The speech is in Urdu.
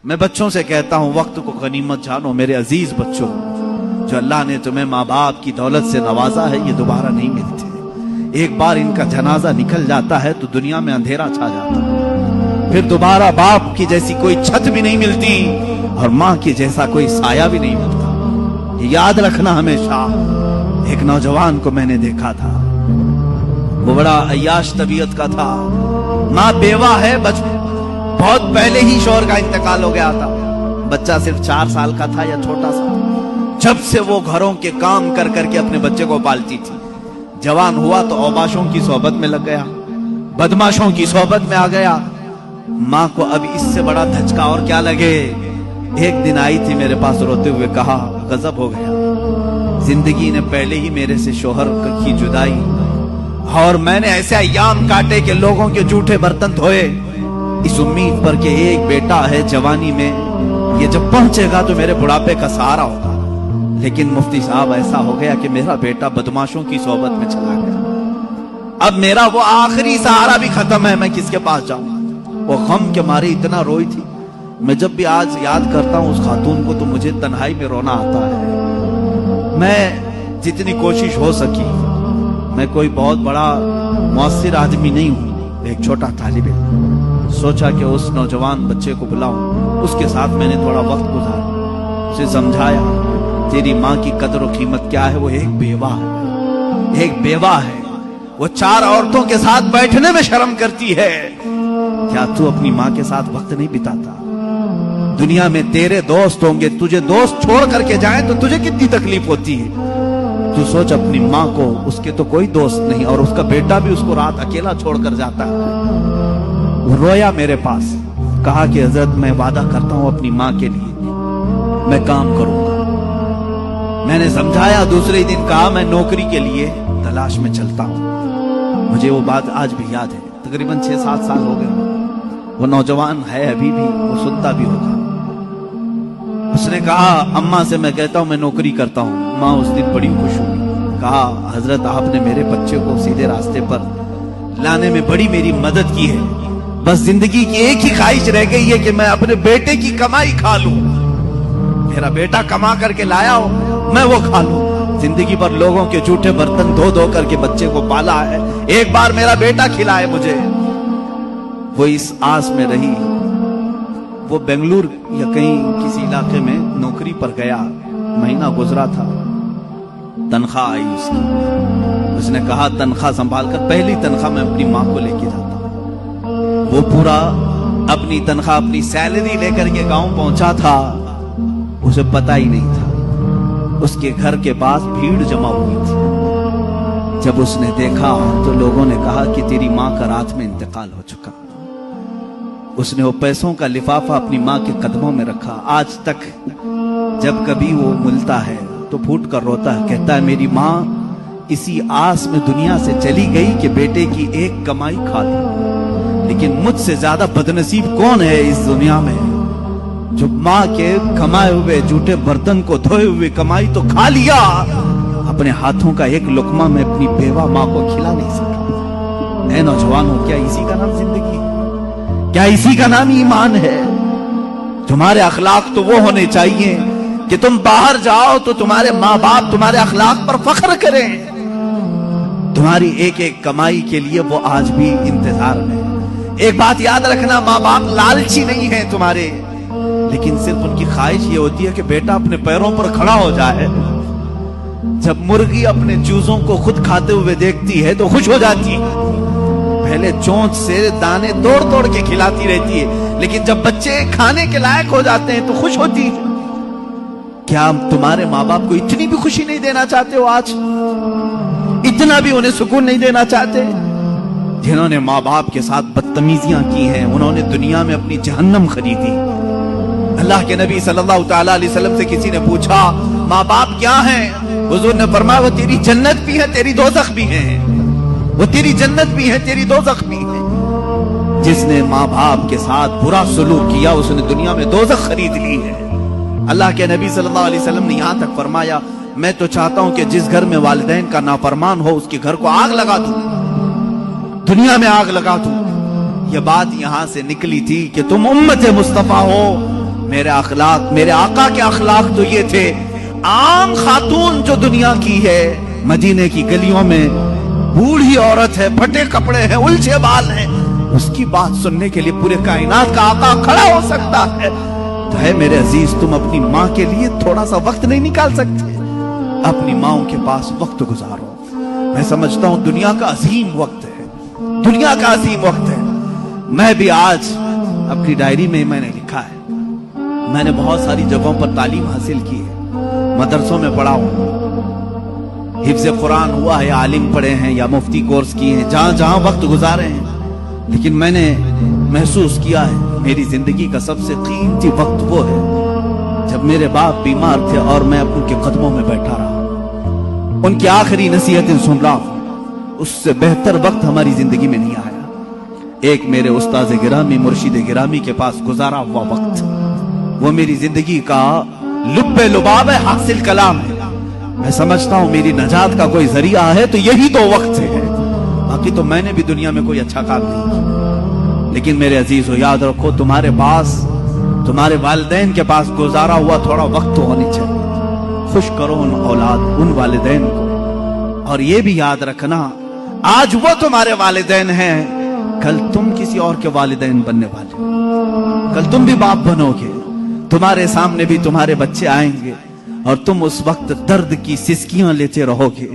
میں بچوں سے کہتا ہوں وقت کو غنیمت جانو میرے عزیز بچوں، جو اللہ نے تمہیں ماں باپ کی دولت سے نوازا ہے یہ دوبارہ نہیں ملتے۔ ایک بار ان کا جنازہ نکل جاتا ہے تو دنیا میں اندھیرا چھا جاتا ہے، پھر دوبارہ باپ کی جیسی کوئی چھت بھی نہیں ملتی اور ماں کی جیسا کوئی سایہ بھی نہیں ملتا۔ یہ یاد رکھنا ہمیشہ۔ ایک نوجوان کو میں نے دیکھا تھا، وہ بڑا عیاش طبیعت کا تھا، ماں بیوہ ہے، بہت پہلے ہی شوہر کا انتقال ہو گیا تھا، بچہ صرف 4 سال کا تھا یا چھوٹا سا۔ جب سے وہ گھروں کے کام کر کر کے اپنے بچے کو پالتی تھی، جوان ہوا تو اوباشوں کی صحبت میں لگ گیا، بدماشوں کی صحبت میں آ گیا۔ ماں کو اب اس سے بڑا دھچکا اور کیا لگے۔ ایک دن آئی تھی میرے پاس روتے ہوئے، کہا غضب ہو گیا، زندگی نے پہلے ہی میرے سے شوہر کی جدائی، اور میں نے ایسے ایام کاٹے کہ لوگوں کے جھوٹے برتن دھوئے اس امید پر کہ ایک بیٹا ہے جوانی میں، یہ جب پہنچے گا تو میرے بڑھاپے کا سہارا ہوگا۔ لیکن مفتی صاحب ایسا ہو گیا کہ میرا بیٹا بدماشوں کی صحبت میں چلا گیا، اب میرا وہ آخری سہارا بھی ختم ہے، میں کس کے پاس جاؤں۔ وہ غم کے مارے اتنا روئی تھی، میں جب بھی آج یاد کرتا ہوں اس خاتون کو تو مجھے تنہائی میں رونا آتا ہے۔ میں جتنی کوشش ہو سکی، میں کوئی بہت بڑا مؤثر آدمی نہیں ہوں، ایک چھوٹا طالب علم، سوچا کہ اس نوجوان بچے کو بلاؤں، اس کے ساتھ میں نے تھوڑا وقت گزارا، اسے سمجھایا تیری ماں کی قدر و قیمت کیا ہے، وہ ایک بیوہ ہے، ایک بیوہ ہے، وہ 4 عورتوں کے ساتھ بیٹھنے میں شرم کرتی ہے، کیا تو اپنی ماں کے ساتھ وقت نہیں بتاتا؟ دنیا میں تیرے دوست ہوں گے، تجھے دوست چھوڑ کر کے جائیں تو تجھے کتنی تکلیف ہوتی ہے۔ تو سوچ اپنی ماں کو، اس کے تو کوئی دوست نہیں، اور اس کا بیٹا بھی اس کو رات اکیلا چھوڑ کر جاتا ہے۔ وہ رویا میرے پاس، کہا کہ حضرت میں وعدہ کرتا ہوں اپنی ماں کے لیے میں کام کروں گا۔ میں نے سمجھایا، دوسرے دن کہا میں نوکری کے لیے تلاش میں چلتا ہوں۔ مجھے وہ بات آج بھی یاد ہے، تقریباً 6-7 سال ہو گئے۔ وہ نوجوان ہے ابھی بھی، وہ سنتا بھی ہوگا۔ اس نے کہا اماں سے میں کہتا ہوں میں نوکری کرتا ہوں۔ ماں اس دن بڑی خوش ہوئی، کہا حضرت آپ نے میرے بچے کو سیدھے راستے پر لانے میں بڑی میری مدد کی ہے، بس زندگی کی ایک ہی خواہش رہ گئی ہے کہ میں اپنے بیٹے کی کمائی کھا لوں، میرا بیٹا کما کر کے لایا ہو میں وہ کھا لوں۔ زندگی پر لوگوں کے جھوٹے برتن دھو دھو کر کے بچے کو پالا ہے، ایک بار میرا بیٹا کھلائے مجھے۔ وہ اس آس میں رہی، وہ بنگلور یا کہیں کسی علاقے میں نوکری پر گیا، مہینہ گزرا تھا، تنخواہ آئی اس کی۔ اس نے کہا تنخواہ سنبھال کر، پہلی تنخواہ میں اپنی ماں کو لے کے جاتا ہوں۔ وہ پورا اپنی تنخواہ، اپنی سیلری لے کر کے گاؤں پہنچا تھا، اسے پتہ ہی نہیں تھا اس کے گھر کے پاس بھیڑ جمع ہوئی تھی۔ جب اس نے دیکھا تو لوگوں نے کہا کہ تیری ماں کا رات میں انتقال ہو چکا۔ اس نے وہ پیسوں کا لفافہ اپنی ماں کے قدموں میں رکھا، آج تک جب کبھی وہ ملتا ہے تو پھوٹ کر روتا ہے، کہتا ہے میری ماں اسی آس میں دنیا سے چلی گئی کہ بیٹے کی ایک کمائی کھا لی، لیکن مجھ سے زیادہ بدنصیب کون ہے اس دنیا میں جو ماں کے کمائے ہوئے جھوٹے برتن کو دھوئے ہوئے کمائی تو کھا لیا، اپنے ہاتھوں کا ایک لقمہ میں اپنی بیوہ ماں کو کھلا نہیں سکا۔ اے نوجوانوں، کیا اسی کا نام زندگی ہے؟ کیا اسی کا نام ایمان ہے؟ تمہارے اخلاق تو وہ ہونے چاہیے کہ تم باہر جاؤ تو تمہارے ماں باپ تمہارے اخلاق پر فخر کریں، تمہاری ایک ایک کمائی کے لیے وہ آج بھی انتظار میں۔ ایک بات یاد رکھنا، ماں باپ لالچی نہیں ہیں تمہارے، لیکن صرف ان کی خواہش یہ ہوتی ہے کہ بیٹا اپنے پیروں پر کھڑا ہو جائے۔ جب مرغی اپنے چوزوں کو خود کھاتے ہوئے دیکھتی ہے تو خوش ہو جاتی ہے، پہلے چونچ سے دانے توڑ توڑ کے کھلاتی رہتی ہے، لیکن جب بچے کھانے کے لائق ہو جاتے ہیں تو خوش ہوتی ہے۔ کیا تمہارے ماں باپ کو اتنی بھی خوشی نہیں دینا چاہتے ہو؟ آج اتنا بھی انہیں سکون نہیں دینا چاہتے؟ جنہوں نے ماں باپ کے ساتھ بدتمیزیاں کی ہیں انہوں نے دنیا میں اپنی جہنم خریدی۔ اللہ کے نبی صلی اللہ تعالیٰ علیہ وسلم سے کسی نے پوچھا ماں باپ کیا ہیں؟ حضور نے فرمایا وہ تیری جنت بھی ہے تیری دوزخ بھی ہے، وہ تیری جنت بھی ہے تیری دوزخ بھی ہے۔ جس نے ماں باپ کے ساتھ برا سلوک کیا اس نے دنیا میں دوزخ خرید لی ہے۔ اللہ کے نبی صلی اللہ علیہ وسلم نے یہاں تک فرمایا میں تو چاہتا ہوں کہ جس گھر میں والدین کا نافرمان ہو اس کے گھر کو آگ لگا دوں، دنیا میں آگ لگا دوں۔ یہ بات یہاں سے نکلی تھی کہ تم امت مصطفیٰ ہو، میرے اخلاق، میرے آقا کے اخلاق تو یہ تھے، عام خاتون جو دنیا کی ہے، مدینے کی گلیوں میں بوڑھی عورت ہے، پھٹے کپڑے ہیں، الجھے بال ہیں، اس کی بات سننے کے لیے پورے کائنات کا آقا کھڑا ہو سکتا ہے، تو ہے میرے عزیز تم اپنی ماں کے لیے تھوڑا سا وقت نہیں نکال سکتے؟ اپنی ماؤں کے پاس وقت گزارو۔ میں سمجھتا ہوں دنیا کا عظیم وقت ہے، دنیا کا عظیم وقت ہے۔ میں بھی آج اپنی ڈائری میں نے لکھا ہے، میں نے بہت ساری جگہوں پر تعلیم حاصل کی ہے، مدرسوں میں پڑھا ہوں، حفظ قرآن ہوا ہے، عالم پڑھے ہیں یا مفتی کورس کیے ہیں، جہاں جہاں وقت گزارے ہیں، لیکن میں نے محسوس کیا ہے میری زندگی کا سب سے قیمتی وقت وہ ہے جب میرے باپ بیمار تھے اور میں ان کے قدموں میں بیٹھا رہا، ان کی آخری نصیحتیں سن رہا ہوں۔ اس سے بہتر وقت ہماری زندگی میں نہیں آیا۔ ایک میرے استاذ گرامی، مرشد گرامی کے پاس گزارا ہوا وقت، وہ میری زندگی کا لب لباب ہے، حاصل کلام ہے۔ میں سمجھتا ہوں میری نجات کا کوئی ذریعہ ہے تو یہی تو وقت ہے، باقی تو میں نے بھی دنیا میں کوئی اچھا کام نہیں کیا۔ لیکن میرے عزیزو یاد رکھو، تمہارے پاس، تمہارے والدین کے پاس گزارا ہوا تھوڑا وقت تو ہونی چاہیے۔ خوش کرو ان اولاد، ان والدین کو، اور یہ بھی یاد رکھنا آج وہ تمہارے والدین ہیں، کل تم کسی اور کے والدین بننے والے، کل تم بھی باپ بنو گے، تمہارے سامنے بھی تمہارے بچے آئیں گے اور تم اس وقت درد کی سسکیاں لیتے رہو گے۔